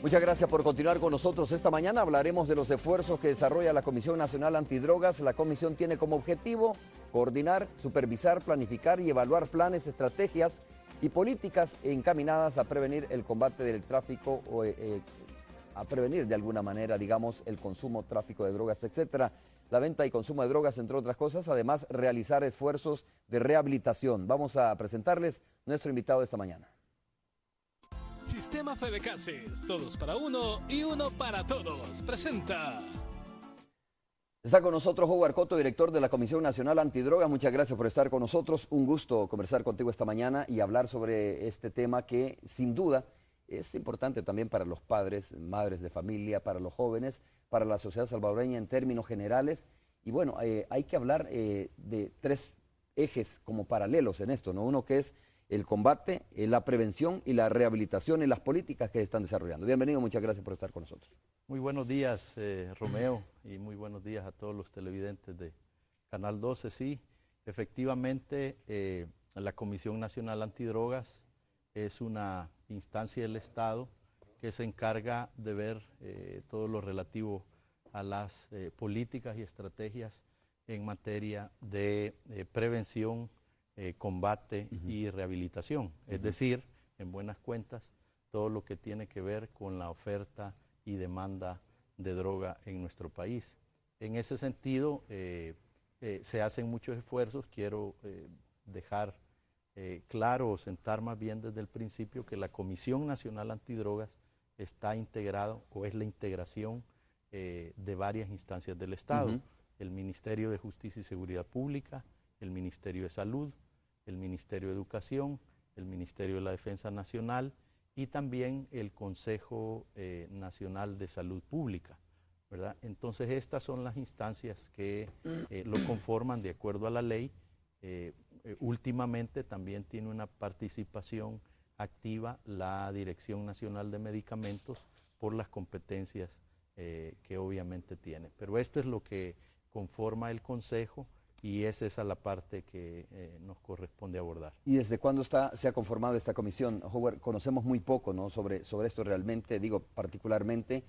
Muchas gracias por continuar con nosotros. Esta mañana hablaremos de los esfuerzos que desarrolla la Comisión Nacional Antidrogas. La comisión tiene como objetivo coordinar, supervisar, planificar y evaluar planes, estrategias y políticas encaminadas a prevenir el combate del tráfico o a prevenir de alguna manera, digamos, el consumo, tráfico de drogas, etcétera, la venta y consumo de drogas, entre otras cosas. Además, realizar esfuerzos de rehabilitación. Vamos a presentarles nuestro invitado de esta mañana. Sistema Fedecases, todos para uno y uno para todos. Presenta. Está con nosotros Howard Cotto, director de la Comisión Nacional Antidrogas. Muchas gracias por estar con nosotros. Un gusto conversar contigo esta mañana y hablar sobre este tema que, sin duda, es importante también para los padres, madres de familia, para los jóvenes, para la sociedad salvadoreña en términos generales. Y bueno, hay que hablar de tres ejes como paralelos en esto, ¿no? Uno que es el combate, la prevención y la rehabilitación y las políticas que están desarrollando. Bienvenido, muchas gracias por estar con nosotros. Muy buenos días, Romeo, y muy buenos días a todos los televidentes de Canal 12. Sí, efectivamente, la Comisión Nacional Antidrogas es una instancia del Estado que se encarga de ver todo lo relativo a las políticas y estrategias en materia de prevención, combate y rehabilitación. Es decir, en buenas cuentas, todo lo que tiene que ver con la oferta y demanda de droga en nuestro país. En ese sentido, se hacen muchos esfuerzos. Quiero dejar claro o sentar más bien desde el principio que la Comisión Nacional Antidrogas está integrado o es la integración de varias instancias del Estado. El Ministerio de Justicia y Seguridad Pública, el Ministerio de Salud, el Ministerio de Educación, el Ministerio de la Defensa Nacional y también el Consejo Nacional de Salud Pública, ¿verdad? Entonces estas son las instancias que lo conforman de acuerdo a la ley. Últimamente también tiene una participación activa la Dirección Nacional de Medicamentos por las competencias que obviamente tiene. Pero esto es lo que conforma el Consejo y es esa la parte que nos corresponde abordar. ¿Y desde cuándo se ha conformado esta comisión? Howard, conocemos muy poco, ¿no?, sobre esto realmente, digo particularmente.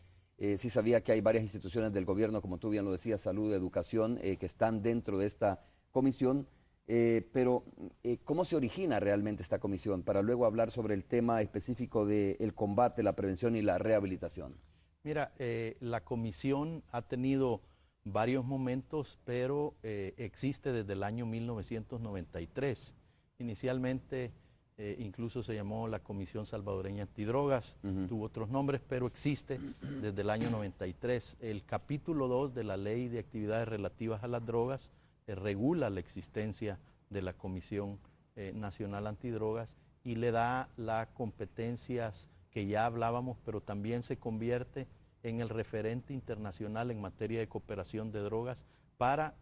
Sí sabía que hay varias instituciones del gobierno, como tú bien lo decías, salud, educación, que están dentro de esta comisión, pero ¿cómo se origina realmente esta comisión? Para luego hablar sobre el tema específico del combate, la prevención y la rehabilitación. Mira, la comisión ha tenido varios momentos, pero existe desde el año 1993. Inicialmente incluso se llamó la Comisión Salvadoreña Antidrogas, tuvo otros nombres, pero existe desde el año 93. El capítulo 2 de la Ley de Actividades Relativas a las Drogas regula la existencia de la Comisión Nacional Antidrogas y le da las competencias que ya hablábamos, pero también se convierte en el referente internacional en materia de cooperación de drogas para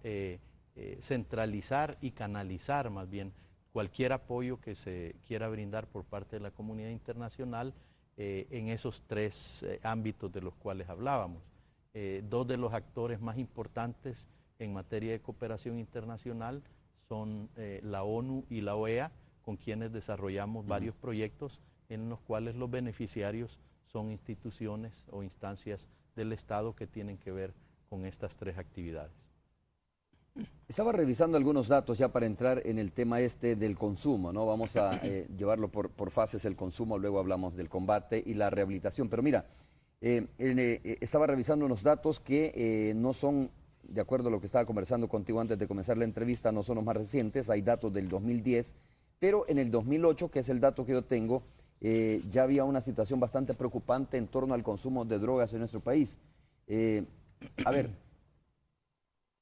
centralizar y canalizar más bien cualquier apoyo que se quiera brindar por parte de la comunidad internacional en esos tres ámbitos de los cuales hablábamos. Dos de los actores más importantes en materia de cooperación internacional son la ONU y la OEA, con quienes desarrollamos varios proyectos en los cuales los beneficiarios son instituciones o instancias del Estado que tienen que ver con estas tres actividades. Estaba revisando algunos datos ya para entrar en el tema del consumo, ¿no? Vamos a llevarlo por fases, el consumo, luego hablamos del combate y la rehabilitación. Pero mira, estaba revisando unos datos que no son, de acuerdo a lo que estaba conversando contigo antes de comenzar la entrevista, no son los más recientes, hay datos del 2010, pero en el 2008, que es el dato que yo tengo, ya había una situación bastante preocupante en torno al consumo de drogas en nuestro país. A ver,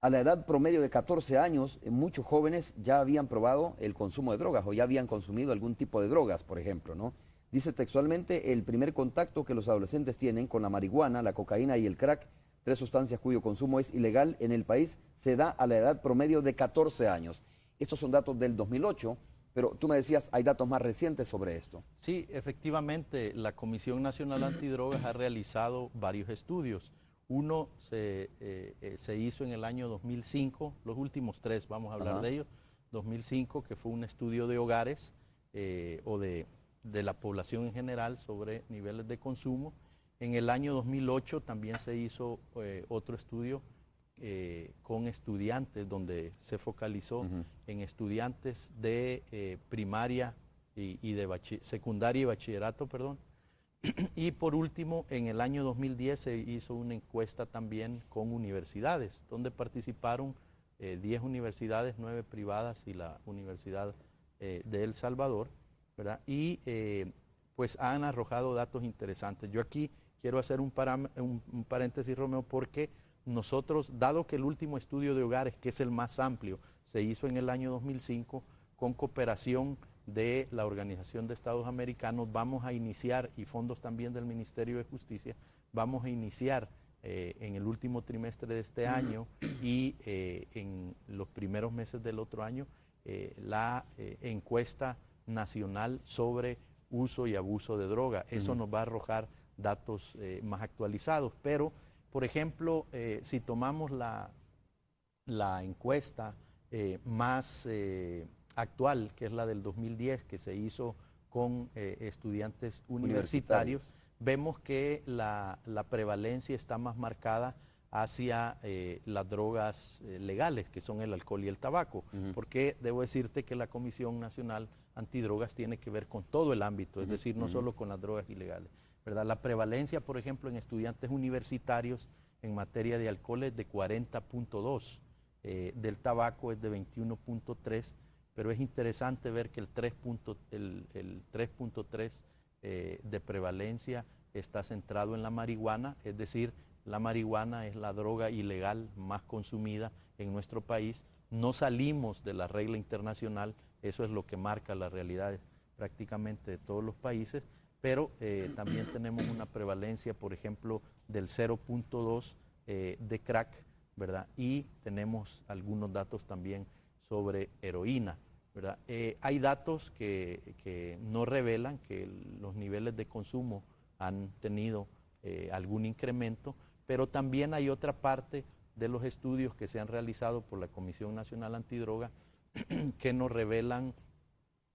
a la edad promedio de 14 años, muchos jóvenes ya habían probado el consumo de drogas o ya habían consumido algún tipo de drogas, por ejemplo, ¿no? Dice textualmente, el primer contacto que los adolescentes tienen con la marihuana, la cocaína y el crack, tres sustancias cuyo consumo es ilegal en el país, se da a la edad promedio de 14 años. Estos son datos del 2008. Pero tú me decías, hay datos más recientes sobre esto. Sí, efectivamente, la Comisión Nacional Antidrogas ha realizado varios estudios. Uno se hizo en el año 2005, los últimos tres vamos a hablar de ellos. 2005, que fue un estudio de hogares o de la población en general sobre niveles de consumo, En el año 2008 también se hizo otro estudio con estudiantes, donde se focalizó en estudiantes de primaria y de secundaria y bachillerato, perdón. Y por último, en el año 2010 se hizo una encuesta también con universidades, donde participaron 10 universidades, 9 privadas y la Universidad de El Salvador, ¿verdad? Y pues han arrojado datos interesantes. Yo aquí quiero hacer un paréntesis, Romeo, porque nosotros, dado que el último estudio de hogares, que es el más amplio, se hizo en el año 2005 con cooperación de la Organización de Estados Americanos, vamos a iniciar, y fondos también del Ministerio de Justicia, vamos a iniciar en el último trimestre de este año y en los primeros meses del otro año la encuesta nacional sobre uso y abuso de droga. Eso nos va a arrojar datos más actualizados, pero por ejemplo, si tomamos la encuesta más actual, que es la del 2010, que se hizo con estudiantes universitarios, vemos que la prevalencia está más marcada hacia las drogas legales, que son el alcohol y el tabaco, porque debo decirte que la Comisión Nacional Antidrogas tiene que ver con todo el ámbito, es decir, no solo con las drogas ilegales, ¿verdad? La prevalencia, por ejemplo, en estudiantes universitarios en materia de alcohol es de 40.2, del tabaco es de 21.3, pero es interesante ver que el 3.3 de prevalencia está centrado en la marihuana, es decir, la marihuana es la droga ilegal más consumida en nuestro país. No salimos de la regla internacional, eso es lo que marca la realidad prácticamente de todos los países, pero también tenemos una prevalencia, por ejemplo, del 0.2 de crack, ¿verdad? Y tenemos algunos datos también sobre heroína, ¿verdad? Hay datos que no revelan que los niveles de consumo han tenido algún incremento, pero también hay otra parte de los estudios que se han realizado por la Comisión Nacional Antidroga que nos revelan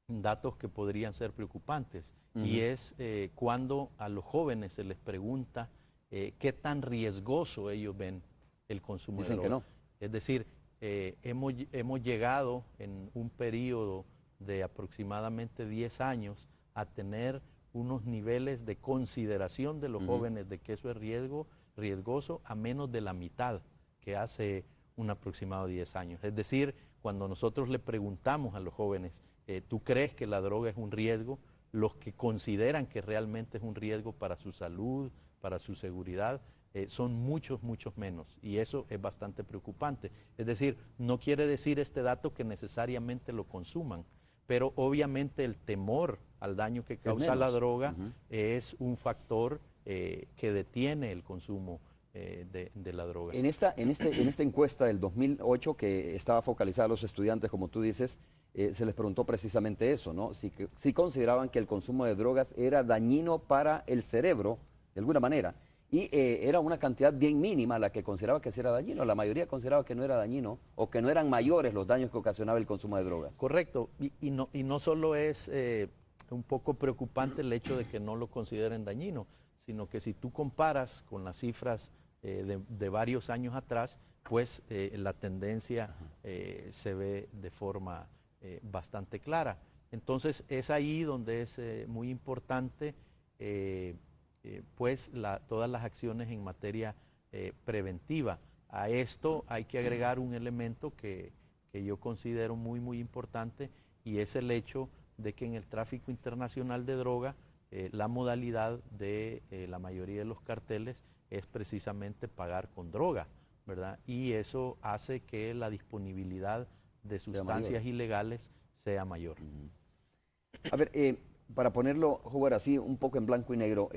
datos que podrían ser preocupantes, y es cuando a los jóvenes se les pregunta qué tan riesgoso ellos ven el consumo de droga. Dicen que no. Es decir, hemos llegado en un periodo de aproximadamente 10 años a tener unos niveles de consideración de los jóvenes de que eso es riesgoso a menos de la mitad que hace un aproximado de 10 años. Es decir, cuando nosotros le preguntamos a los jóvenes, ¿tú crees que la droga es un riesgo? Los que consideran que realmente es un riesgo para su salud, para su seguridad, son muchos menos, y eso es bastante preocupante. Es decir, no quiere decir este dato que necesariamente lo consuman, pero obviamente el temor al daño que causa la droga es un factor que detiene el consumo de la droga. En esta encuesta del 2008 que estaba focalizada a los estudiantes, como tú dices, se les preguntó precisamente eso, ¿no? Si consideraban que el consumo de drogas era dañino para el cerebro, de alguna manera, y era una cantidad bien mínima la que consideraba que sí era dañino. La mayoría consideraba que no era dañino o que no eran mayores los daños que ocasionaba el consumo de drogas. Correcto, y no solo es un poco preocupante el hecho de que no lo consideren dañino, sino que si tú comparas con las cifras de varios años atrás, pues la tendencia se ve de forma bastante clara. Entonces es ahí donde es muy importante pues todas las acciones en materia preventiva. A esto hay que agregar un elemento que yo considero muy importante, y es el hecho de que en el tráfico internacional de droga la modalidad de la mayoría de los carteles es precisamente pagar con droga, ¿verdad? Y eso hace que la disponibilidad de sustancias ilegales sea mayor. A ver, para ponerlo, jugar así un poco en blanco y negro,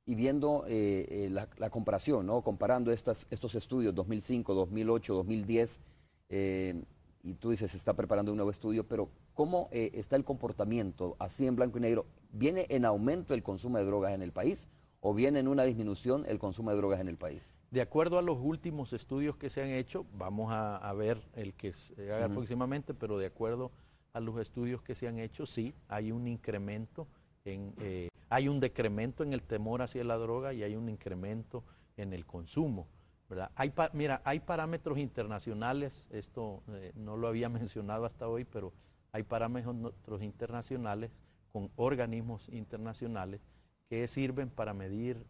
y viendo la comparación, ¿no? Comparando estos estudios 2005, 2008, 2010, y tú dices se está preparando un nuevo estudio, pero ¿cómo está el comportamiento así en blanco y negro? ¿Viene en aumento el consumo de drogas en el país o viene en una disminución el consumo de drogas en el país? De acuerdo a los últimos estudios que se han hecho, vamos a ver el que se haga próximamente, pero de acuerdo a los estudios que se han hecho, sí, hay un incremento hay un decremento en el temor hacia la droga y hay un incremento en el consumo, ¿verdad? Mira, hay parámetros internacionales, esto no lo había mencionado hasta hoy, pero hay parámetros internacionales con organismos internacionales que sirven para medir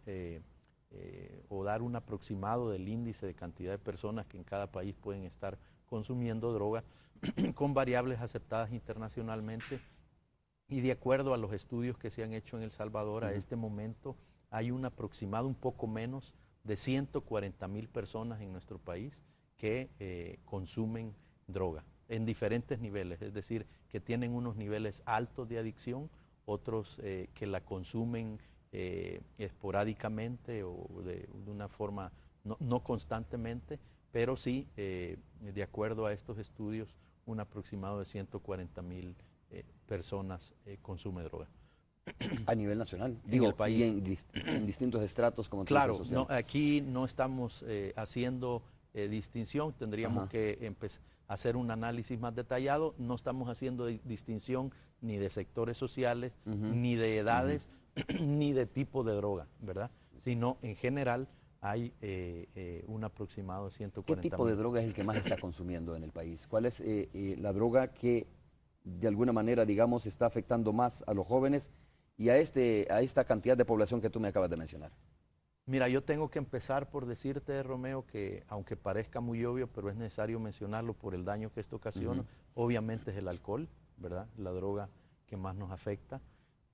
o dar un aproximado del índice de cantidad de personas que en cada país pueden estar consumiendo droga con variables aceptadas internacionalmente. Y de acuerdo a los estudios que se han hecho en El Salvador, a este momento hay un aproximado un poco menos de 140,000 personas en nuestro país que consumen droga en diferentes niveles, es decir, que tienen unos niveles altos de adicción, otros que la consumen esporádicamente o de una forma no constantemente, pero sí, de acuerdo a estos estudios, un aproximado de 140,000 personas consume droga. A nivel nacional, en el país. Y en distintos estratos, como tú claro, dices, social. No, aquí no estamos haciendo distinción, tendríamos que hacer un análisis más detallado, no estamos haciendo distinción ni de sectores sociales, ni de edades, ni de tipo de droga, ¿verdad? Sino en general hay un aproximado de 140,000. ¿Qué tipo de droga es el que más está consumiendo en el país? ¿Cuál es la droga que de alguna manera, digamos, está afectando más a los jóvenes y a esta cantidad de población que tú me acabas de mencionar? Mira, yo tengo que empezar por decirte, Romeo, que aunque parezca muy obvio, pero es necesario mencionarlo por el daño que esto ocasiona, obviamente es el alcohol, ¿verdad? La droga que más nos afecta.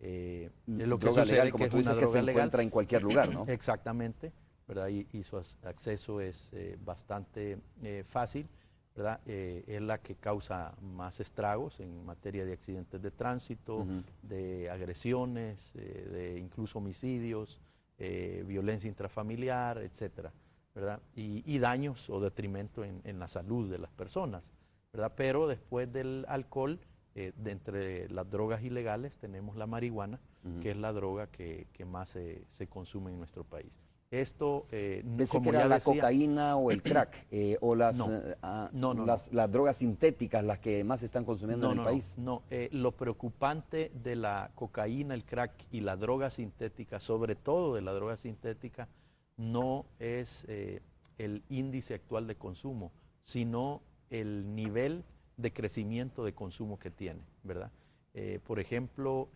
Es lo que droga sucede legal, como que tú es dices, una que droga se legal. encuentra en cualquier lugar, ¿no? Exactamente, ¿verdad? Y su acceso es bastante fácil, ¿verdad? Es la que causa más estragos en materia de accidentes de tránsito, de agresiones, de incluso homicidios, violencia intrafamiliar, etcétera, ¿verdad? Y daños o detrimento en la salud de las personas, ¿verdad? Pero después del alcohol, de entre las drogas ilegales tenemos la marihuana, que es la droga que más se consume en nuestro país. Esto, Pensé como que era ya la decía, cocaína o el crack, o No. las drogas sintéticas las que más se están consumiendo en el país. No, lo preocupante de la cocaína, el crack y la droga sintética, sobre todo de la droga sintética, no es el índice actual de consumo, sino el nivel de crecimiento de consumo que tiene, ¿verdad? Por ejemplo,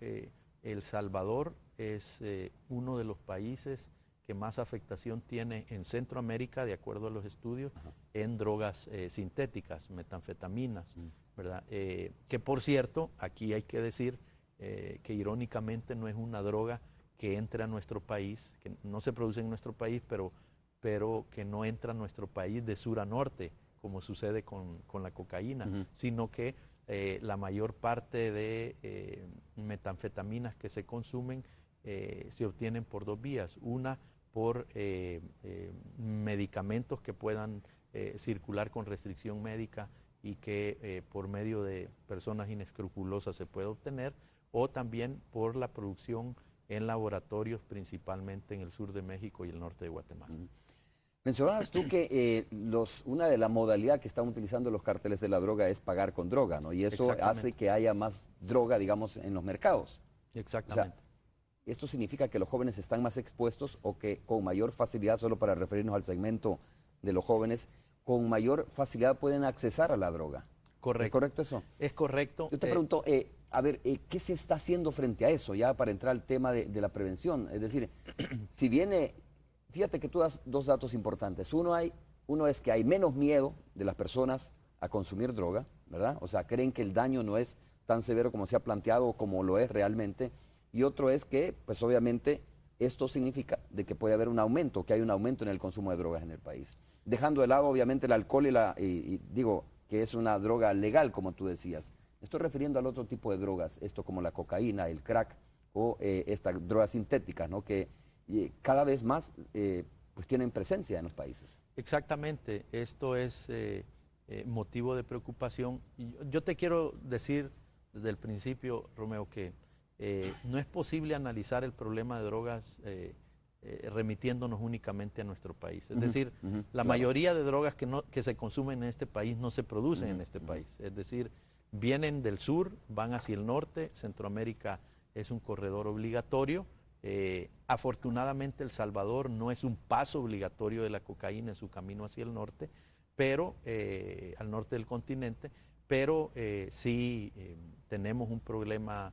El Salvador es uno de los países que más afectación tiene en Centroamérica, de acuerdo a los estudios, en drogas sintéticas, metanfetaminas, ¿verdad? Que por cierto, aquí hay que decir que irónicamente no es una droga que entre a nuestro país, que no se produce en nuestro país, pero que no entra a nuestro país de sur a norte, como sucede con la cocaína, sino que la mayor parte de metanfetaminas que se consumen se obtienen por dos vías. Una, por medicamentos que puedan circular con restricción médica y que por medio de personas inescrupulosas se puede obtener, o también por la producción en laboratorios, principalmente en el sur de México y el norte de Guatemala. Mencionabas tú que una de las modalidades que están utilizando los cárteles de la droga es pagar con droga, ¿no? Y eso hace que haya más droga, digamos, en los mercados. Exactamente. O sea, ¿esto significa que los jóvenes están más expuestos o que con mayor facilidad, solo para referirnos al segmento de los jóvenes, con mayor facilidad pueden accesar a la droga? Correcto. ¿Es correcto eso? Es correcto. Yo te pregunto, a ver, ¿qué se está haciendo frente a eso ya para entrar al tema de la prevención? Es decir, si viene, fíjate que tú das dos datos importantes. Uno es que hay menos miedo de las personas a consumir droga, ¿verdad? O sea, creen que el daño no es tan severo como se ha planteado o como lo es realmente. Y otro es que, pues obviamente, esto significa de que puede haber un aumento, que hay un aumento en el consumo de drogas en el país. Dejando de lado, obviamente, el alcohol y digo que es una droga legal, como tú decías. Me estoy refiriendo al otro tipo de drogas, esto como la cocaína, el crack o estas drogas sintéticas, ¿no? Que cada vez más pues tienen presencia en los países. Exactamente, esto es motivo de preocupación. Y yo te quiero decir desde el principio, Romeo, que no es posible analizar el problema de drogas remitiéndonos únicamente a nuestro país. Es decir, la mayoría de drogas que se consumen en este país no se producen en este país. Es decir, vienen del sur, van hacia el norte, Centroamérica es un corredor obligatorio, Afortunadamente El Salvador no es un paso obligatorio de la cocaína en su camino hacia el norte, pero al norte del continente, pero sí tenemos un problema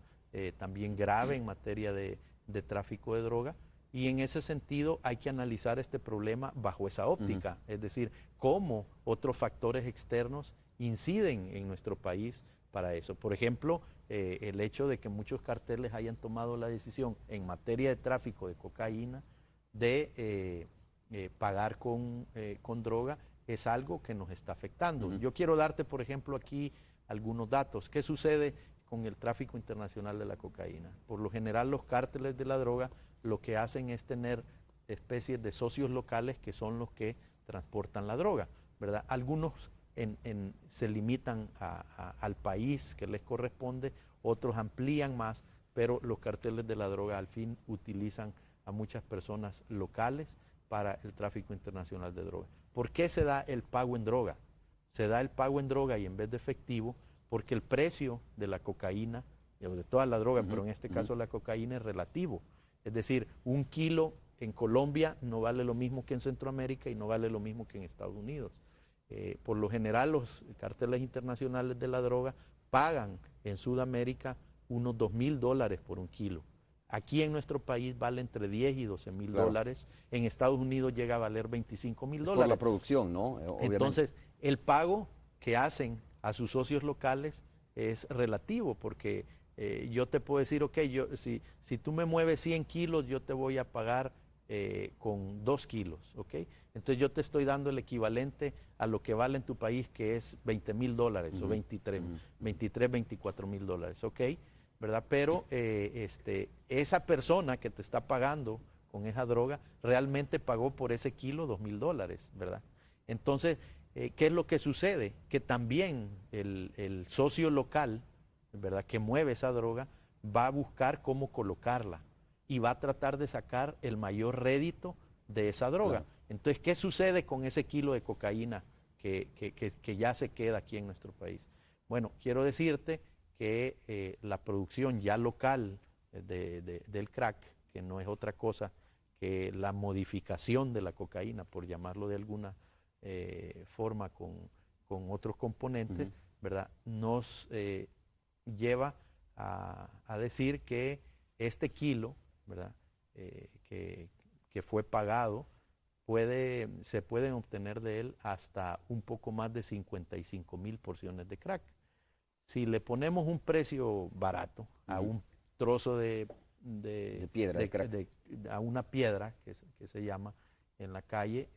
también grave en materia de tráfico de droga, y en ese sentido hay que analizar este problema bajo esa óptica, es decir, cómo otros factores externos inciden en nuestro país para eso. Por ejemplo, el hecho de que muchos carteles hayan tomado la decisión en materia de tráfico de cocaína de pagar con droga es algo que nos está afectando. Yo quiero darte, por ejemplo, aquí algunos datos. ¿Qué sucede con el tráfico internacional de la cocaína? Por lo general, los cárteles de la droga lo que hacen es tener especies de socios locales que son los que transportan la droga, ¿verdad? Algunos se limitan al país que les corresponde, otros amplían más, pero los carteles de la droga al fin utilizan a muchas personas locales para el tráfico internacional de droga. ¿Por qué se da el pago en droga? Se da el pago en droga y en vez de efectivo porque el precio de la cocaína, o de toda la droga, pero en este caso la cocaína es relativo. Es decir, un kilo en Colombia no vale lo mismo que en Centroamérica y no vale lo mismo que en Estados Unidos. Por lo general los carteles internacionales de la droga pagan en Sudamérica unos $2,000 por un kilo. Aquí en nuestro país vale entre 10 y 12 mil dólares. En Estados Unidos llega a valer 25 mil dólares. Por la producción, ¿no? Obviamente. Entonces, el pago que hacen a sus socios locales es relativo, porque yo te puedo decir, ok, si tú me mueves 100 kilos, yo te voy a pagar con 2 kilos, ¿ok? Entonces yo te estoy dando el equivalente a lo que vale en tu país, que es 20 mil dólares o 23, 24 mil dólares, ¿ok? ¿Verdad? Pero esa persona que te está pagando con esa droga realmente pagó por ese kilo 2,000 dólares, ¿verdad? Entonces, ¿qué es lo que sucede? Que también el socio local, ¿verdad?, que mueve esa droga, va a buscar cómo colocarla y va a tratar de sacar el mayor rédito de esa droga. Claro. Entonces, ¿qué sucede con ese kilo de cocaína que ya se queda aquí en nuestro país? Bueno, quiero decirte que la producción ya local del crack, que no es otra cosa que la modificación de la cocaína, por llamarlo de alguna forma con otros componentes, ¿verdad?, nos lleva a decir que este kilo, ¿verdad?, que fue pagado, se pueden obtener de él hasta un poco más de 55,000 porciones de crack. Si le ponemos un precio barato a un trozo de piedra, de crack, a una piedra que se llama en la calle,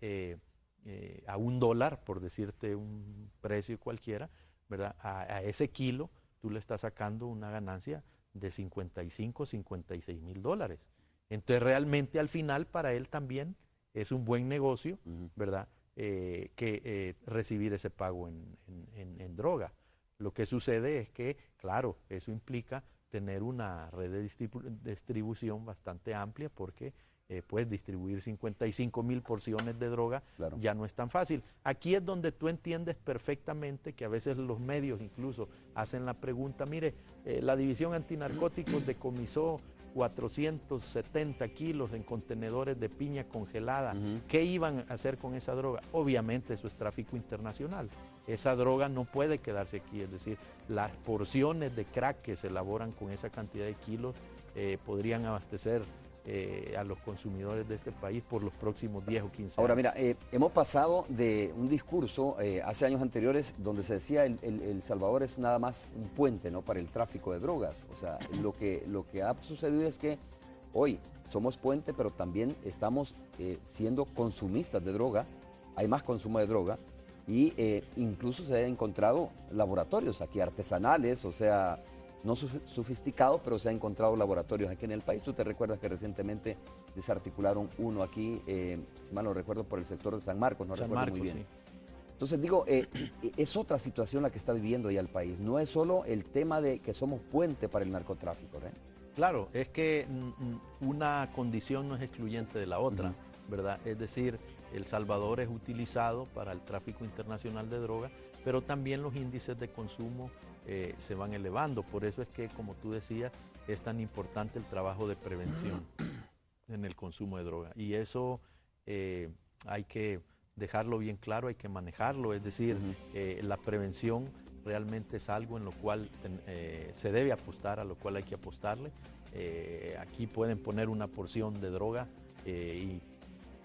a $1, por decirte un precio cualquiera, ¿verdad?, a ese kilo tú le estás sacando una ganancia de 55, 56 mil dólares. Entonces realmente al final para él también es un buen negocio, ¿verdad?, que recibir ese pago en droga. Lo que sucede es que, claro, eso implica tener una red de distribución bastante amplia, porque puedes distribuir 55,000 porciones de droga, claro, ya no es tan fácil. Aquí es donde tú entiendes perfectamente que a veces los medios incluso hacen la pregunta, mire, la División Antinarcóticos decomisó 470 kilos en contenedores de piña congelada. ¿Qué iban a hacer con esa droga? Obviamente eso es tráfico internacional. Esa droga no puede quedarse aquí, es decir, las porciones de crack que se elaboran con esa cantidad de kilos podrían abastecer a los consumidores de este país por los próximos 10 o 15 años. Ahora, mira, hemos pasado de un discurso hace años anteriores donde se decía El Salvador es nada más un puente, ¿no?, para el tráfico de drogas. O sea, lo que ha sucedido es que hoy somos puente, pero también estamos siendo consumistas de droga, hay más consumo de droga y incluso se han encontrado laboratorios aquí artesanales, o sea, no sofisticado, pero se han encontrado laboratorios aquí en el país. Tú te recuerdas que recientemente desarticularon uno aquí, si mal no recuerdo, por el sector de San Marcos, no recuerdo muy bien. Sí. Entonces digo, es otra situación la que está viviendo ya el país. No es solo el tema de que somos puente para el narcotráfico, ¿eh? Claro, es que una condición no es excluyente de la otra, ¿verdad? Es decir, El Salvador es utilizado para el tráfico internacional de droga, pero también los índices de consumo se van elevando. Por eso es que, como tú decías, es tan importante el trabajo de prevención. en el consumo de droga. Y eso hay que dejarlo bien claro, hay que manejarlo, es decir, la prevención realmente es algo en lo cual se debe apostar, a lo cual hay que apostarle. Aquí pueden poner una porción de droga y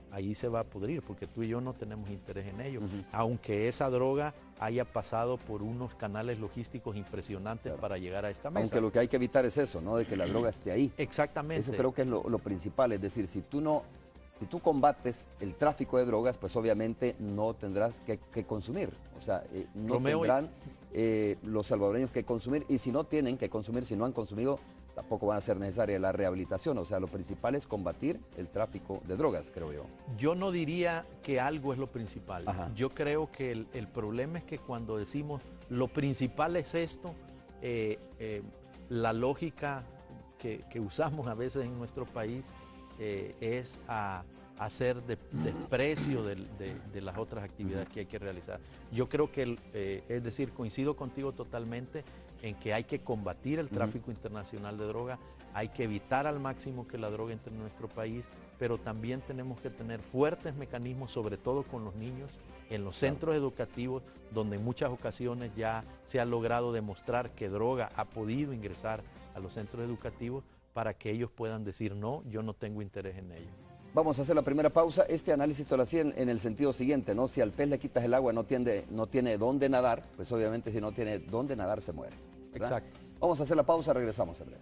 ahí se va a pudrir, porque tú y yo no tenemos interés en ello, aunque esa droga haya pasado por unos canales logísticos impresionantes para llegar a esta mesa. Aunque lo que hay que evitar es eso, ¿no? De que la droga esté ahí. Exactamente. Eso creo que es lo principal, es decir, si tú combates el tráfico de drogas, pues obviamente no tendrás que consumir, o sea, no Romeo, tendrán los salvadoreños que consumir, y si no tienen que consumir, si no han consumido, tampoco va a ser necesaria la rehabilitación. O sea, lo principal es combatir el tráfico de drogas, creo yo. Yo no diría que algo es lo principal. Ajá. Yo creo que el problema es que cuando decimos lo principal es esto, la lógica que usamos a veces en nuestro país es a hacer desprecio de las otras actividades que hay que realizar. Yo creo que, es decir, coincido contigo totalmente en que hay que combatir el tráfico internacional de droga, hay que evitar al máximo que la droga entre en nuestro país, pero también tenemos que tener fuertes mecanismos, sobre todo con los niños, en los centros educativos, donde en muchas ocasiones ya se ha logrado demostrar que droga ha podido ingresar a los centros educativos para que ellos puedan decir no, yo no tengo interés en ello. Vamos a hacer la primera pausa. Este análisis lo hacía en el sentido siguiente, ¿no? Si al pez le quitas el agua no tiene dónde nadar, pues obviamente si no tiene dónde nadar se muere, ¿verdad? Exacto. Vamos a hacer la pausa, regresamos en breve.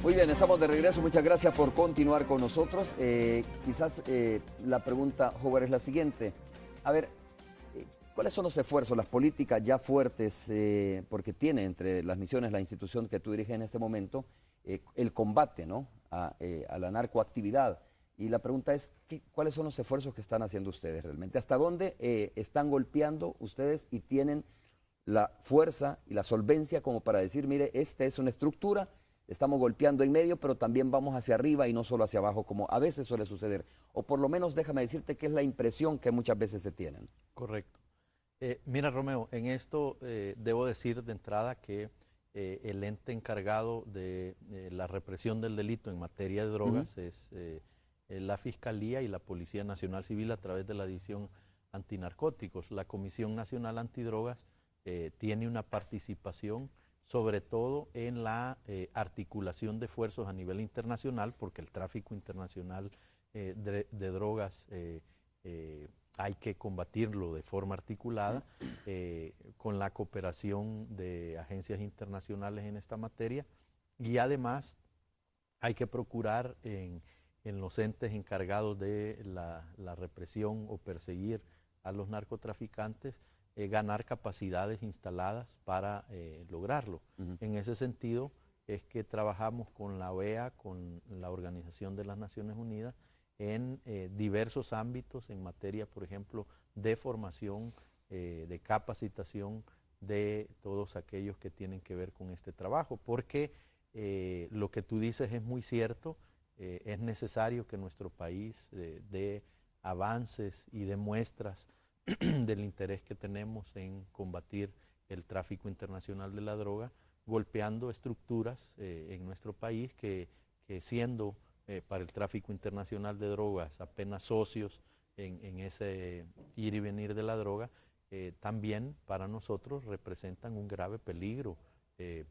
Muy bien, estamos de regreso. Muchas gracias por continuar con nosotros. Quizás la pregunta, Howard, es la siguiente. A ver, ¿cuáles son los esfuerzos, las políticas ya fuertes, porque tiene entre las misiones la institución que tú diriges en este momento, el combate, ¿no?, a la narcoactividad? Y la pregunta es, ¿cuáles son los esfuerzos que están haciendo ustedes realmente? ¿Hasta dónde están golpeando ustedes y tienen la fuerza y la solvencia como para decir, mire, esta es una estructura, estamos golpeando en medio, pero también vamos hacia arriba y no solo hacia abajo, como a veces suele suceder? O por lo menos déjame decirte que es la impresión que muchas veces se tienen. Correcto. Mira, Romeo, en esto debo decir de entrada que el ente encargado de la represión del delito en materia de drogas es la Fiscalía y la Policía Nacional Civil a través de la División Antinarcóticos. La Comisión Nacional Antidrogas tiene una participación sobre todo en la articulación de esfuerzos a nivel internacional, porque el tráfico internacional de drogas hay que combatirlo de forma articulada, con la cooperación de agencias internacionales en esta materia, y además hay que procurar en los entes encargados de la represión o perseguir a los narcotraficantes, ganar capacidades instaladas para lograrlo. En ese sentido es que trabajamos con la OEA, con la Organización de las Naciones Unidas, en diversos ámbitos en materia, por ejemplo, de formación, de capacitación de todos aquellos que tienen que ver con este trabajo, porque lo que tú dices es muy cierto. Es necesario que nuestro país dé avances y dé muestras del interés que tenemos en combatir el tráfico internacional de la droga, golpeando estructuras en nuestro país que siendo para el tráfico internacional de drogas apenas socios en ese ir y venir de la droga, también para nosotros representan un grave peligro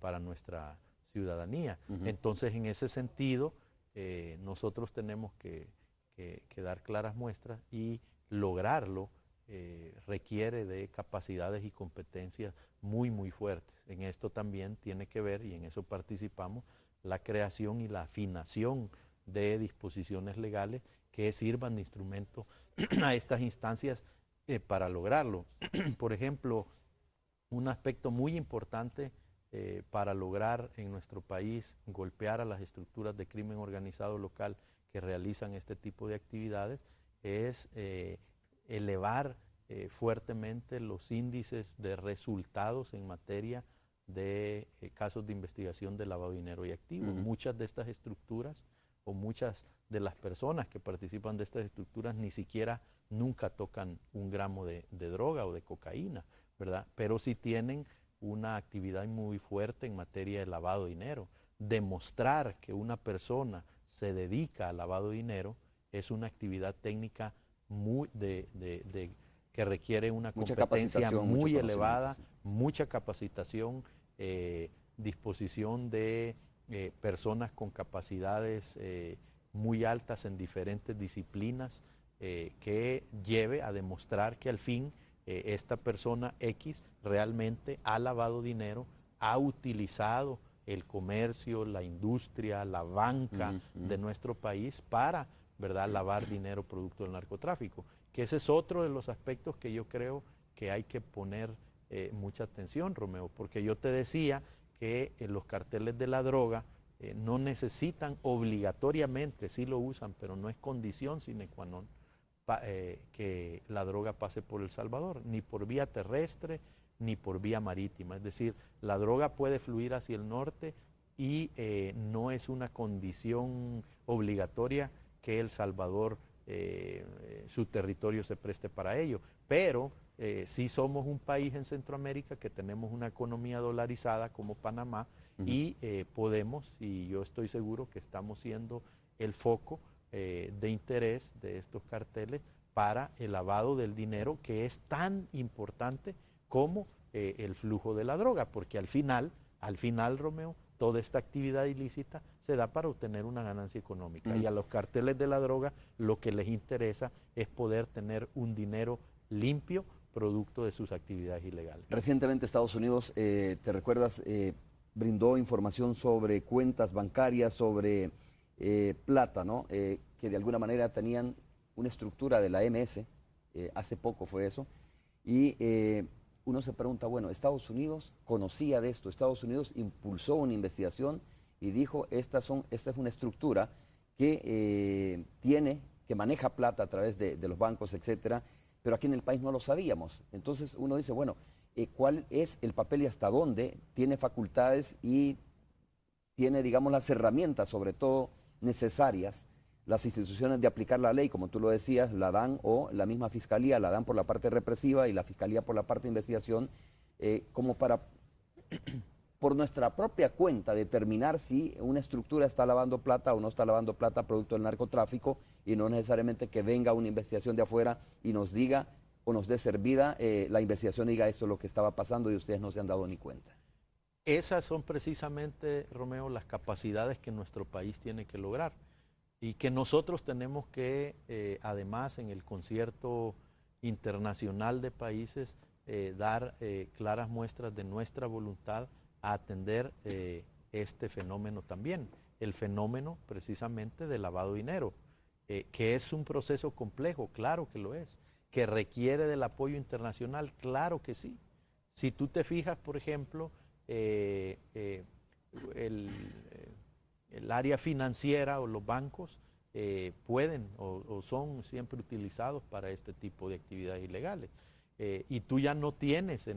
para nuestra ciudadanía. Entonces, en ese sentido, nosotros tenemos que dar claras muestras, y lograrlo requiere de capacidades y competencias muy, muy fuertes. En esto también tiene que ver, y en eso participamos, la creación y la afinación de disposiciones legales que sirvan de instrumento a estas instancias para lograrlo. Por ejemplo, un aspecto muy importante para lograr en nuestro país golpear a las estructuras de crimen organizado local que realizan este tipo de actividades es elevar fuertemente los índices de resultados en materia de casos de investigación de lavado de dinero y activos. Muchas de estas estructuras o muchas de las personas que participan de estas estructuras ni siquiera nunca tocan un gramo de droga o de cocaína, ¿verdad? Pero sí tienen una actividad muy fuerte en materia de lavado de dinero. Demostrar que una persona se dedica al lavado de dinero es una actividad técnica que requiere una competencia muy elevada, mucha capacitación, disposición de personas con capacidades muy altas en diferentes disciplinas, que lleve a demostrar que al fin esta persona X realmente ha lavado dinero, ha utilizado el comercio, la industria, la banca de nuestro país para, ¿verdad?, lavar dinero producto del narcotráfico. Que ese es otro de los aspectos que yo creo que hay que poner mucha atención, Romeo, porque yo te decía que los carteles de la droga no necesitan obligatoriamente, sí lo usan, pero no es condición sine qua non que la droga pase por El Salvador, ni por vía terrestre, ni por vía marítima. Es decir, la droga puede fluir hacia el norte y no es una condición obligatoria que El Salvador, su territorio se preste para ello. Pero sí somos un país en Centroamérica que tenemos una economía dolarizada como Panamá y podemos, y yo estoy seguro que estamos siendo el foco de interés de estos carteles para el lavado del dinero, que es tan importante como el flujo de la droga, porque al final, Romeo, toda esta actividad ilícita se da para obtener una ganancia económica. Y a los carteles de la droga lo que les interesa es poder tener un dinero limpio producto de sus actividades ilegales. Recientemente Estados Unidos, ¿te recuerdas?, brindó información sobre cuentas bancarias, sobre plata, ¿no? Que de alguna manera tenían una estructura de la MS, hace poco fue eso, y uno se pregunta, bueno, Estados Unidos conocía de esto, Estados Unidos impulsó una investigación y dijo, esta es una estructura que que maneja plata a través de los bancos, etcétera, pero aquí en el país no lo sabíamos. Entonces uno dice, bueno, ¿cuál es el papel y hasta dónde tiene facultades y tiene, digamos, las herramientas, sobre todo necesarias, las instituciones de aplicar la ley, como tú lo decías, la dan, o la misma fiscalía la dan por la parte represiva y la fiscalía por la parte de investigación, como para, por nuestra propia cuenta, determinar si una estructura está lavando plata o no está lavando plata producto del narcotráfico, y no necesariamente que venga una investigación de afuera y nos diga o nos dé servida la investigación y diga eso es lo que estaba pasando y ustedes no se han dado ni cuenta. Esas son precisamente, Romeo, las capacidades que nuestro país tiene que lograr y que nosotros tenemos que, además, en el concierto internacional de países, dar claras muestras de nuestra voluntad a atender este fenómeno también, el fenómeno precisamente del lavado de dinero, que es un proceso complejo, claro que lo es, que requiere del apoyo internacional, claro que sí. Si tú te fijas, por ejemplo, el área financiera o los bancos pueden o son siempre utilizados para este tipo de actividades ilegales. Y tú ya no tienes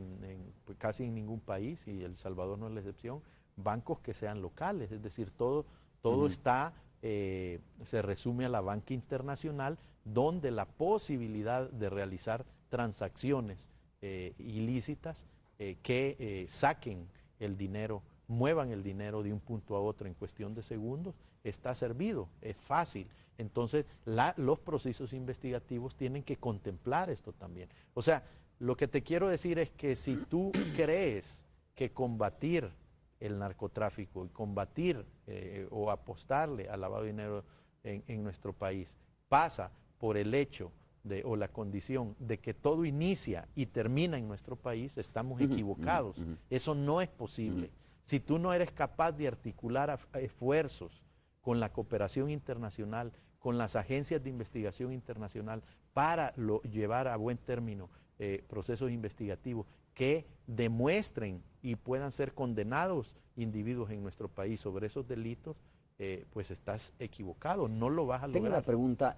casi en ningún país, y El Salvador no es la excepción, bancos que sean locales, es decir, todo está, se resume a la banca internacional, donde la posibilidad de realizar transacciones ilícitas que saquen el dinero, muevan el dinero de un punto a otro en cuestión de segundos, está servido, es fácil. Entonces, los procesos investigativos tienen que contemplar esto también. O sea, lo que te quiero decir es que si tú crees que combatir el narcotráfico y combatir o apostarle al lavado de dinero en nuestro país pasa por el hecho o la condición de que todo inicia y termina en nuestro país, estamos equivocados. Eso no es posible. Si tú no eres capaz de articular esfuerzos con la cooperación internacional, con las agencias de investigación internacional, para llevar a buen término procesos investigativos que demuestren y puedan ser condenados individuos en nuestro país sobre esos delitos, pues estás equivocado, no lo vas a lograr. Tengo una pregunta.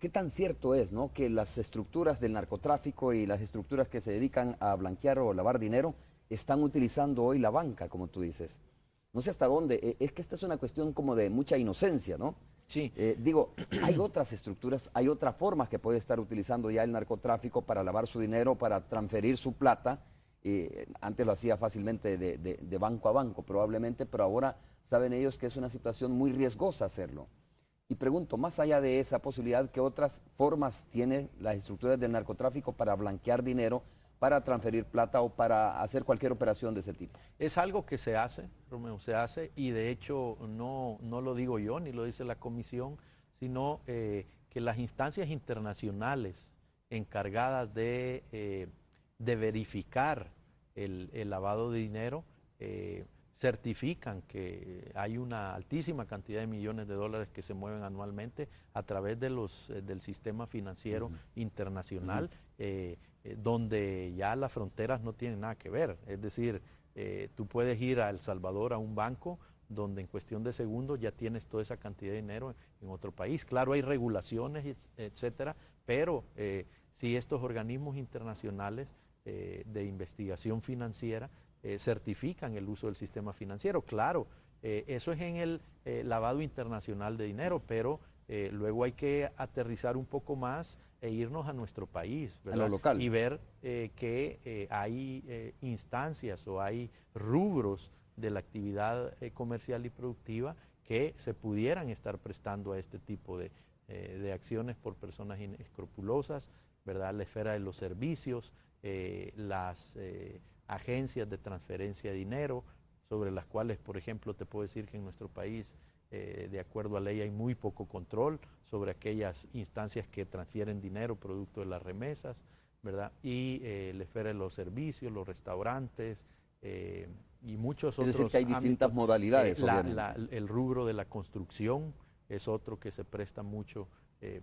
¿qué tan cierto es, ¿no?, que las estructuras del narcotráfico y las estructuras que se dedican a blanquear o lavar dinero están utilizando hoy la banca, como tú dices? No sé hasta dónde, es que esta es una cuestión como de mucha inocencia, ¿no? Sí. Digo, hay otras estructuras, hay otras formas que puede estar utilizando ya el narcotráfico para lavar su dinero, para transferir su plata. Antes lo hacía fácilmente de banco a banco, probablemente, pero ahora saben ellos que es una situación muy riesgosa hacerlo. Y pregunto, más allá de esa posibilidad, ¿qué otras formas tienen las estructuras del narcotráfico para blanquear dinero, para transferir plata o para hacer cualquier operación de ese tipo? Es algo que se hace, Romeo, se hace, y de hecho no lo digo yo, ni lo dice la comisión, sino que las instancias internacionales encargadas de verificar el lavado de dinero certifican que hay una altísima cantidad de millones de dólares que se mueven anualmente a través de del sistema financiero internacional, donde ya las fronteras no tienen nada que ver. Es decir, tú puedes ir a El Salvador a un banco donde en cuestión de segundos ya tienes toda esa cantidad de dinero en otro país. Claro, hay regulaciones, etcétera, pero si estos organismos internacionales de investigación financiera certifican el uso del sistema financiero. Claro, eso es en el lavado internacional de dinero, pero luego hay que aterrizar un poco más e irnos a nuestro país, ¿verdad? A lo local. Y ver que hay instancias o hay rubros de la actividad comercial y productiva que se pudieran estar prestando a este tipo de acciones por personas inescrupulosas, ¿verdad? La esfera de los servicios, las agencias de transferencia de dinero, sobre las cuales, por ejemplo, te puedo decir que en nuestro país, de acuerdo a ley, hay muy poco control sobre aquellas instancias que transfieren dinero producto de las remesas, ¿verdad? Y la esfera de los servicios, los restaurantes y muchos otros. Es decir, que hay distintas ámbitos. modalidades, obviamente. El rubro de la construcción es otro que se presta mucho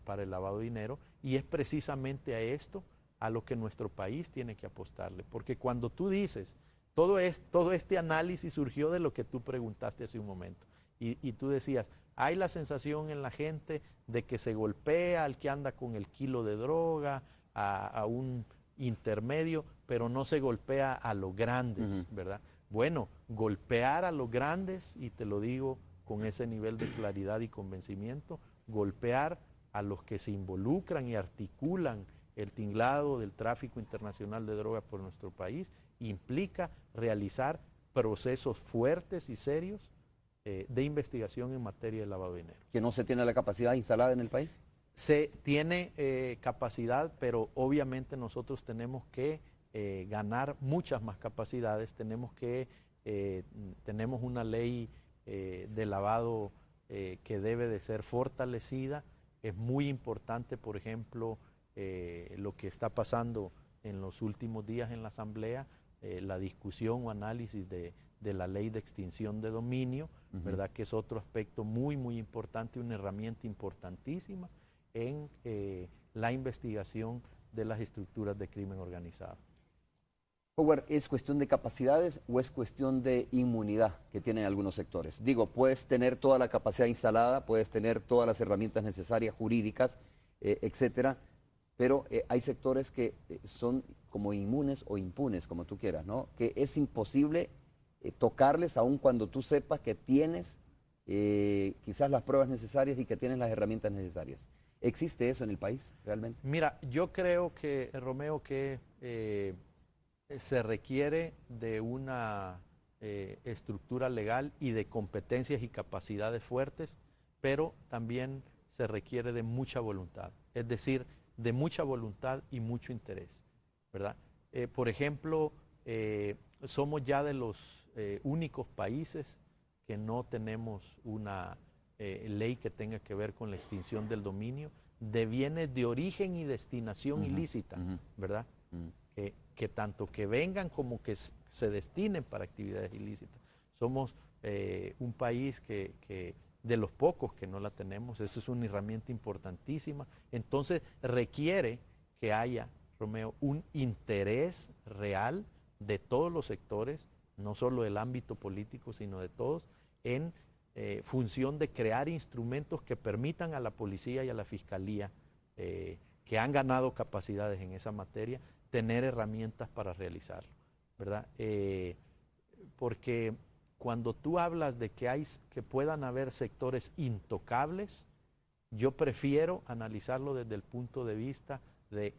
para el lavado de dinero, y es precisamente a esto a lo que nuestro país tiene que apostarle, porque cuando tú dices, todo este análisis surgió de lo que tú preguntaste hace un momento, y tú decías, hay la sensación en la gente de que se golpea al que anda con el kilo de droga, a un intermedio, pero no se golpea a los grandes, ¿verdad? Bueno, golpear a los grandes, y te lo digo con ese nivel de claridad y convencimiento, golpear a los que se involucran y articulan el tinglado del tráfico internacional de drogas por nuestro país, implica realizar procesos fuertes y serios de investigación en materia de lavado de dinero. ¿Que no se tiene la capacidad instalada en el país? Se tiene capacidad, pero obviamente nosotros tenemos que ganar muchas más capacidades. Tenemos una ley de lavado que debe de ser fortalecida. Es muy importante, por ejemplo, lo que está pasando en los últimos días en la Asamblea, la discusión o análisis de la ley de extinción de dominio, ¿verdad? Que es otro aspecto muy, muy importante, una herramienta importantísima en la investigación de las estructuras de crimen organizado. Howard, ¿es cuestión de capacidades o es cuestión de inmunidad que tienen algunos sectores? Digo, puedes tener toda la capacidad instalada, puedes tener todas las herramientas necesarias, jurídicas, etcétera, pero hay sectores que son como inmunes o impunes, como tú quieras, ¿no? Que es imposible tocarles aun cuando tú sepas que tienes quizás las pruebas necesarias y que tienes las herramientas necesarias. ¿Existe eso en el país realmente? Mira, yo creo que, Romeo, que se requiere de una estructura legal y de competencias y capacidades fuertes, pero también se requiere de mucha voluntad, es decir, de mucha voluntad y mucho interés, ¿verdad? Por ejemplo, somos ya de los únicos países que no tenemos una ley que tenga que ver con la extinción del dominio de bienes de origen y destinación ilícita, ¿verdad? Que tanto que vengan como que se destinen para actividades ilícitas. Somos un país que de los pocos que no la tenemos. Eso es una herramienta importantísima. Entonces requiere que haya, Romeo, un interés real de todos los sectores, no solo del ámbito político, sino de todos, en función de crear instrumentos que permitan a la policía y a la fiscalía que han ganado capacidades en esa materia, tener herramientas para realizarlo, ¿verdad? Porque cuando tú hablas de que puedan haber sectores intocables, yo prefiero analizarlo desde el punto de vista de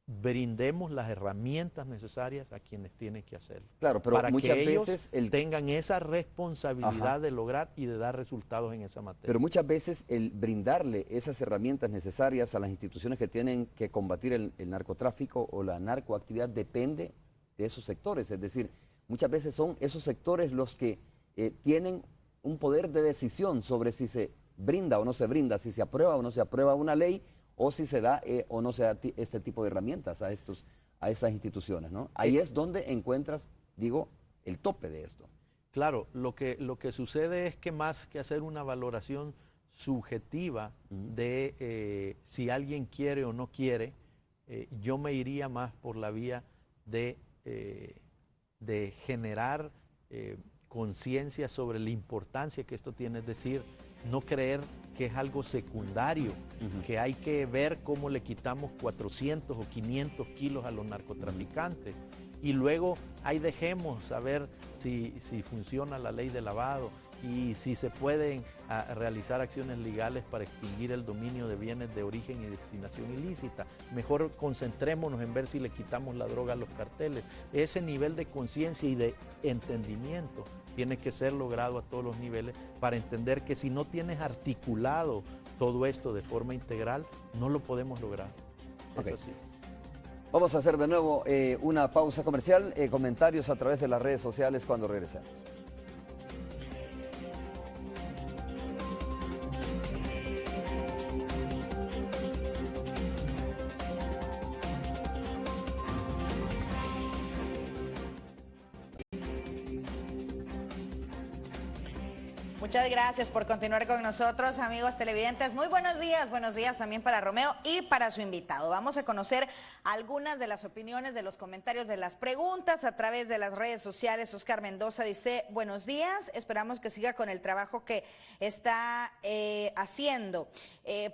brindemos las herramientas necesarias a quienes tienen que hacerlo. Claro, pero para muchas que ellos veces tengan esa responsabilidad de lograr y de dar resultados en esa materia. Pero muchas veces el brindarle esas herramientas necesarias a las instituciones que tienen que combatir el narcotráfico o la narcoactividad depende de esos sectores. Es decir, muchas veces son esos sectores los que tienen un poder de decisión sobre si se brinda o no se brinda, si se aprueba o no se aprueba una ley, o si se da o no se da este tipo de herramientas a esas instituciones, ¿no? Ahí es donde encuentras, digo, el tope de esto. Claro, lo que sucede es que más que hacer una valoración subjetiva de si alguien quiere o no quiere, yo me iría más por la vía de generar conciencia sobre la importancia que esto tiene, es decir, no creer que es algo secundario, que hay que ver cómo le quitamos 400 o 500 kilos a los narcotraficantes y luego ahí dejemos a ver si funciona la ley de lavado y si se pueden realizar acciones legales para extinguir el dominio de bienes de origen y destinación ilícita. Mejor concentrémonos en ver si le quitamos la droga a los carteles. Ese nivel de conciencia y de entendimiento tiene que ser logrado a todos los niveles para entender que si no tienes articulado todo esto de forma integral, no lo podemos lograr. Okay. Es así. Vamos a hacer de nuevo una pausa comercial, comentarios a través de las redes sociales cuando regresemos. Muchas gracias por continuar con nosotros, amigos televidentes. Muy buenos días también para Romeo y para su invitado. Vamos a conocer algunas de las opiniones, de los comentarios, de las preguntas a través de las redes sociales. Oscar Mendoza dice, buenos días, esperamos que siga con el trabajo que está haciendo.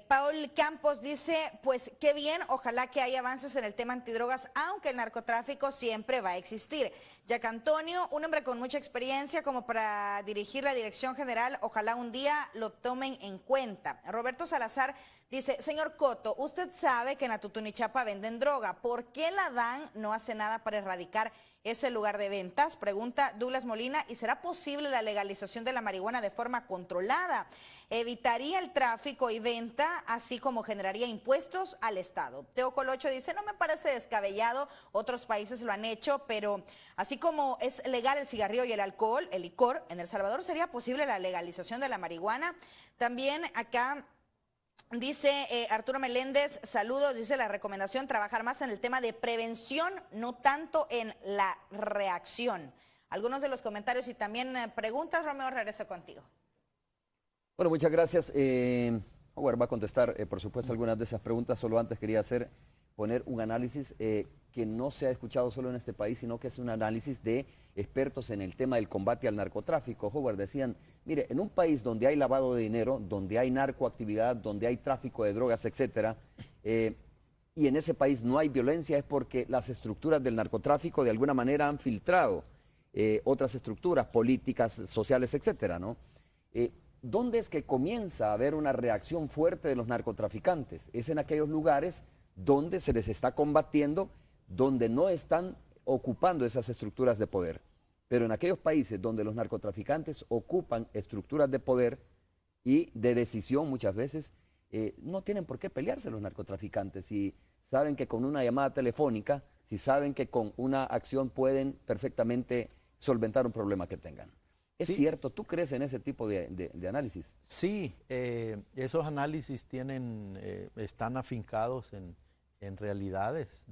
Paul Campos dice, pues qué bien, ojalá que haya avances en el tema antidrogas, aunque el narcotráfico siempre va a existir. Jack Antonio, un hombre con mucha experiencia como para dirigir la dirección general, ojalá un día lo tomen en cuenta. Roberto Salazar dice, señor Coto, usted sabe que en Atutunichapa venden droga, ¿por qué la DAN no hace nada para erradicar ese lugar de ventas? Pregunta Douglas Molina, ¿y será posible la legalización de la marihuana de forma controlada? Evitaría el tráfico y venta, así como generaría impuestos al Estado. Teo Colocho dice, no me parece descabellado, otros países lo han hecho, pero así como es legal el cigarrillo y el alcohol, el licor, en El Salvador sería posible la legalización de la marihuana. También acá dice Arturo Meléndez, saludos, dice la recomendación, trabajar más en el tema de prevención, no tanto en la reacción. Algunos de los comentarios y también preguntas, Romeo, regreso contigo. Bueno, muchas gracias. Howard va a contestar, por supuesto, algunas de esas preguntas. Solo antes quería poner un análisis que no se ha escuchado solo en este país, sino que es un análisis de expertos en el tema del combate al narcotráfico. Howard, decían, mire, en un país donde hay lavado de dinero, donde hay narcoactividad, donde hay tráfico de drogas, etcétera, y en ese país no hay violencia, es porque las estructuras del narcotráfico de alguna manera han filtrado otras estructuras políticas, sociales, etcétera, ¿no? ¿Dónde es que comienza a haber una reacción fuerte de los narcotraficantes? Es en aquellos lugares donde se les está combatiendo, donde no están ocupando esas estructuras de poder. Pero en aquellos países donde los narcotraficantes ocupan estructuras de poder y de decisión muchas veces, no tienen por qué pelearse los narcotraficantes. Si saben que con una llamada telefónica, si saben que con una acción pueden perfectamente solventar un problema que tengan. ¿Es cierto? ¿Tú crees en ese tipo de análisis? Sí, esos análisis están afincados en realidades,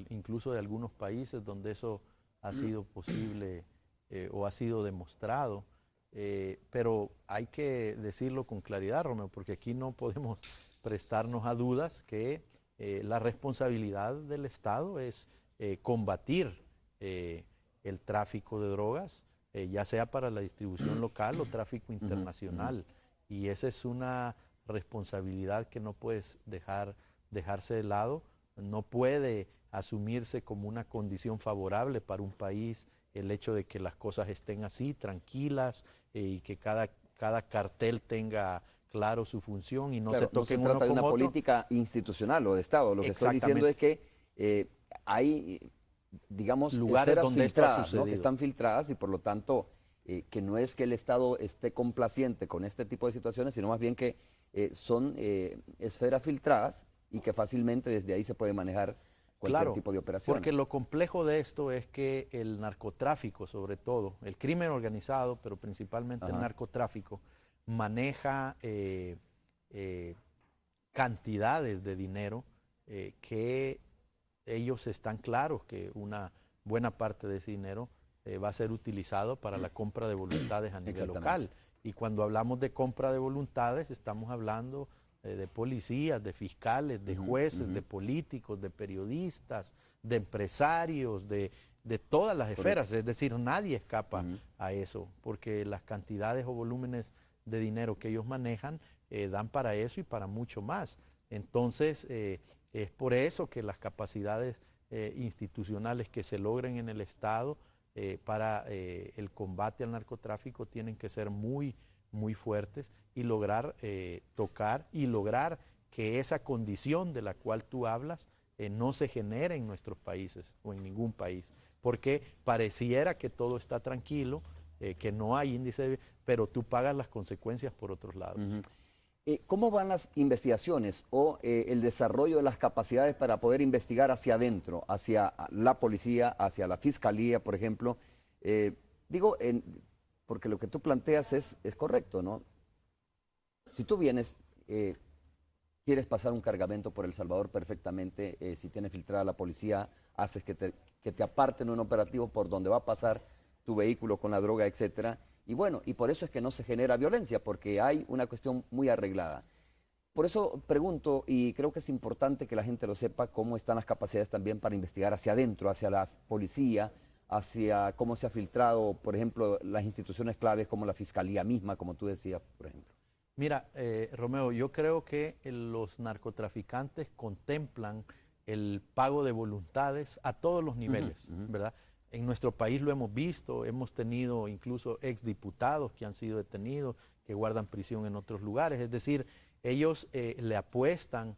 incluso de algunos países donde eso ha sido posible o ha sido demostrado. Pero hay que decirlo con claridad, Romeo, porque aquí no podemos prestarnos a dudas que la responsabilidad del Estado es combatir el tráfico de drogas, ya sea para la distribución local o tráfico internacional. Y esa es una responsabilidad que no puedes dejarse de lado. No puede asumirse como una condición favorable para un país el hecho de que las cosas estén así, tranquilas, y que cada cartel tenga claro su función y no se toquen uno con otro. No se trata de una política institucional o de Estado. Lo que estoy diciendo es que hay, digamos, lugares esferas donde filtradas, ¿no? Que están filtradas y por lo tanto que no es que el Estado esté complaciente con este tipo de situaciones, sino más bien que son esferas filtradas y que fácilmente desde ahí se puede manejar cualquier tipo de operación. Porque lo complejo de esto es que el narcotráfico, sobre todo, el crimen organizado, pero principalmente el narcotráfico, maneja cantidades de dinero que ellos están claros que una buena parte de ese dinero va a ser utilizado para la compra de voluntades a nivel local. Y cuando hablamos de compra de voluntades, estamos hablando de policías, de fiscales, de jueces, de políticos, de periodistas, de empresarios, de todas las esferas. Es decir, nadie escapa a eso, porque las cantidades o volúmenes de dinero que ellos manejan dan para eso y para mucho más. Entonces, es por eso que las capacidades institucionales que se logren en el Estado para el combate al narcotráfico tienen que ser muy fuertes y lograr tocar y lograr que esa condición de la cual tú hablas no se genere en nuestros países o en ningún país, porque pareciera que todo está tranquilo, que no hay índice, pero tú pagas las consecuencias por otros lados. ¿Cómo van las investigaciones o el desarrollo de las capacidades para poder investigar hacia adentro, hacia la policía, hacia la fiscalía, por ejemplo? Porque lo que tú planteas es correcto, ¿no? Si tú vienes, quieres pasar un cargamento por El Salvador perfectamente, si tiene filtrada la policía, haces que te aparten un operativo por donde va a pasar tu vehículo con la droga, etcétera. Y bueno, y por eso es que no se genera violencia, porque hay una cuestión muy arreglada. Por eso pregunto, y creo que es importante que la gente lo sepa, cómo están las capacidades también para investigar hacia adentro, hacia la policía, hacia cómo se ha filtrado, por ejemplo, las instituciones claves como la Fiscalía misma, como tú decías, por ejemplo. Mira, Romeo, yo creo que los narcotraficantes contemplan el pago de voluntades a todos los niveles, ¿verdad? En nuestro país lo hemos visto, hemos tenido incluso exdiputados que han sido detenidos, que guardan prisión en otros lugares. Es decir, ellos le apuestan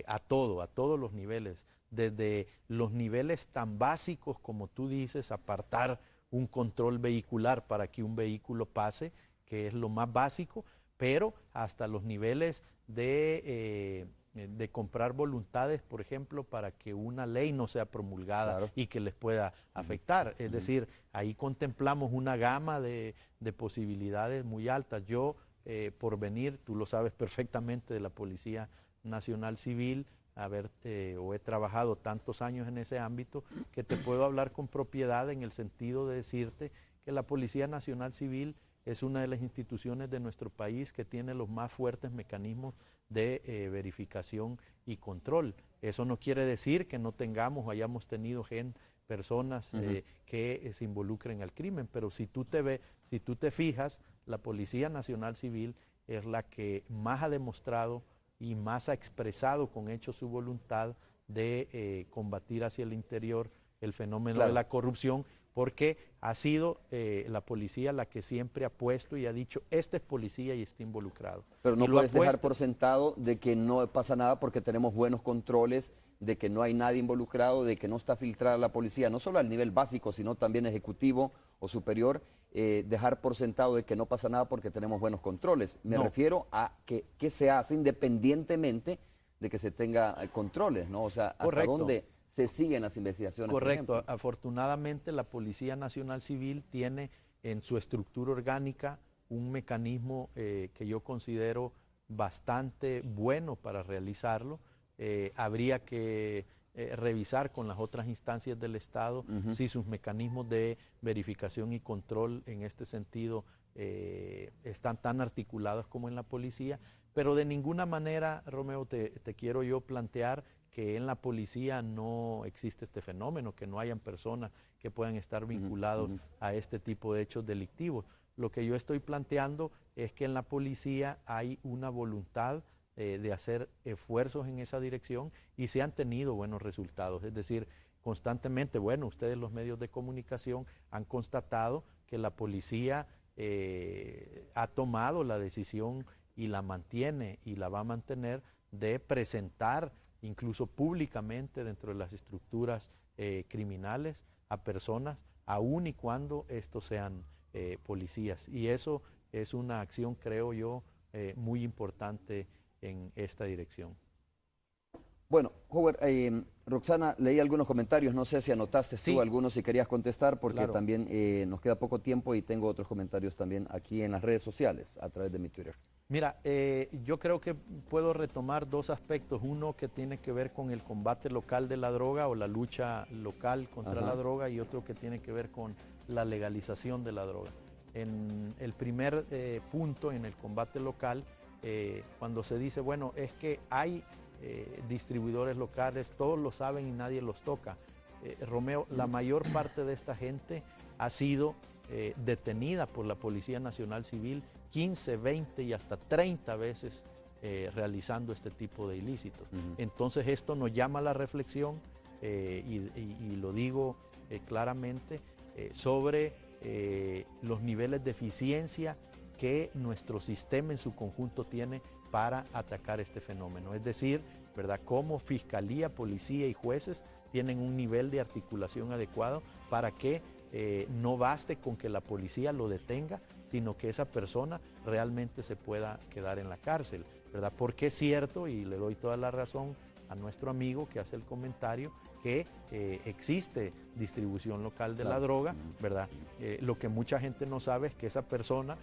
a todos los niveles, desde los niveles tan básicos como tú dices, apartar un control vehicular para que un vehículo pase, que es lo más básico, pero hasta los niveles de comprar voluntades, por ejemplo, para que una ley no sea promulgada y que les pueda afectar. Es decir, ahí contemplamos una gama de posibilidades muy altas. Yo, por venir, tú lo sabes perfectamente, de la Policía Nacional Civil, he trabajado tantos años en ese ámbito, que te puedo hablar con propiedad en el sentido de decirte que la Policía Nacional Civil es una de las instituciones de nuestro país que tiene los más fuertes mecanismos de verificación y control. Eso no quiere decir que no tengamos o hayamos tenido personas que se involucren al crimen, pero si tú te fijas, la Policía Nacional Civil es la que más ha demostrado y más ha expresado con hechos su voluntad de combatir hacia el interior el fenómeno de la corrupción, porque ha sido la policía la que siempre ha puesto y ha dicho, este es policía y está involucrado. Pero no puedes dejar por sentado de que no pasa nada porque tenemos buenos controles, de que no hay nadie involucrado, de que no está filtrada la policía, no solo al nivel básico, sino también ejecutivo o superior, dejar por sentado de que no pasa nada porque tenemos buenos controles. Me refiero a que se hace independientemente de que se tenga controles, ¿no? O sea, hasta dónde se siguen las investigaciones. Correcto. Afortunadamente la Policía Nacional Civil tiene en su estructura orgánica un mecanismo que yo considero bastante bueno para realizarlo. Habría que revisar con las otras instancias del Estado si sus mecanismos de verificación y control en este sentido están tan articulados como en la policía, pero de ninguna manera, Romeo, te quiero yo plantear que en la policía no existe este fenómeno, que no hayan personas que puedan estar vinculados a este tipo de hechos delictivos. Lo que yo estoy planteando es que en la policía hay una voluntad de hacer esfuerzos en esa dirección y se han tenido buenos resultados. Es decir, constantemente, bueno, ustedes los medios de comunicación han constatado que la policía ha tomado la decisión y la mantiene y la va a mantener de presentar incluso públicamente dentro de las estructuras criminales a personas, aun y cuando estos sean policías. Y eso es una acción, creo yo, muy importante en esta dirección. Bueno, Howard, Roxana, leí algunos comentarios, no sé si anotaste Sí. tú algunos, si querías contestar, porque Claro. también nos queda poco tiempo y tengo otros comentarios también aquí en las redes sociales, a través de mi Twitter. Mira, yo creo que puedo retomar dos aspectos. Uno que tiene que ver con el combate local de la droga o la lucha local contra Ajá. la droga, y otro que tiene que ver con la legalización de la droga. En el primer punto, en el combate local, cuando se dice, bueno, es que hay distribuidores locales, todos lo saben y nadie los toca. Romeo, la mayor parte de esta gente ha sido detenida por la Policía Nacional Civil 15, 20 y hasta 30 veces realizando este tipo de ilícitos. Entonces esto nos llama a la reflexión y lo digo claramente sobre los niveles de eficiencia que nuestro sistema en su conjunto tiene para atacar este fenómeno. Es decir, ¿verdad?, cómo Fiscalía, Policía y jueces tienen un nivel de articulación adecuado para que no baste con que la policía lo detenga, sino que esa persona realmente se pueda quedar en la cárcel, ¿verdad? Porque es cierto, y le doy toda la razón a nuestro amigo que hace el comentario, que existe distribución local de la droga, ¿verdad? Lo que mucha gente no sabe es que esa persona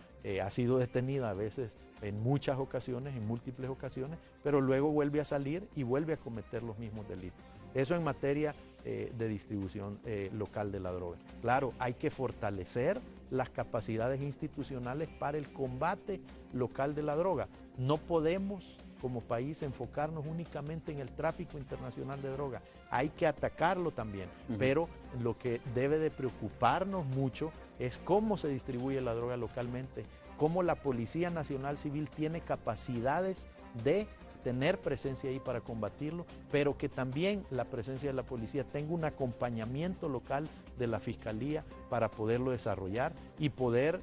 ha sido detenida a veces en muchas ocasiones, en múltiples ocasiones, pero luego vuelve a salir y vuelve a cometer los mismos delitos. Eso en materia de distribución local de la droga. Claro, hay que fortalecer las capacidades institucionales para el combate local de la droga. No podemos como país enfocarnos únicamente en el tráfico internacional de droga. Hay que atacarlo también, pero lo que debe de preocuparnos mucho es cómo se distribuye la droga localmente, cómo la Policía Nacional Civil tiene capacidades de tener presencia ahí para combatirlo, pero que también la presencia de la policía tenga un acompañamiento local de la Fiscalía para poderlo desarrollar y poder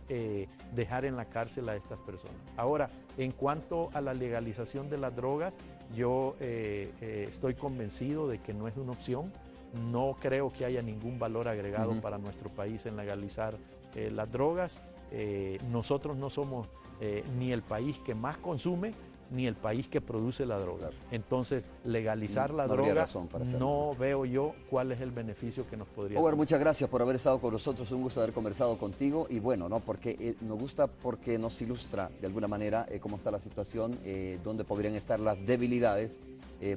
dejar en la cárcel a estas personas. Ahora, en cuanto a la legalización de las drogas, yo estoy convencido de que no es una opción. No creo que haya ningún valor agregado para nuestro país en legalizar las drogas. Nosotros no somos ni el país que más consume, ni el país que produce la droga. Entonces, legalizar la droga, no veo yo cuál es el beneficio que nos podría Howard, dar. muchas gracias por haber estado con nosotros, un gusto haber conversado contigo y bueno, ¿no? Porque nos gusta porque nos ilustra de alguna manera cómo está la situación, dónde podrían estar las debilidades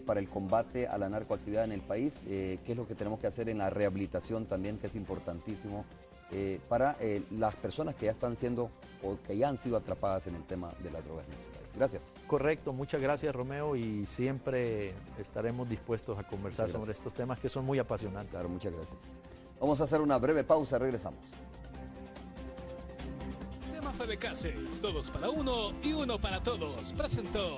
para el combate a la narcoactividad en el país, qué es lo que tenemos que hacer en la rehabilitación también, que es importantísimo para las personas que ya están siendo o que ya han sido atrapadas en el tema de las drogas en nuestro país. Gracias. Correcto, muchas gracias, Romeo, y siempre estaremos dispuestos a conversar sobre estos temas que son muy apasionantes. Claro, muchas gracias. Vamos a hacer una breve pausa, regresamos. Tema FEBECASES, todos para uno y uno para todos. Presentó.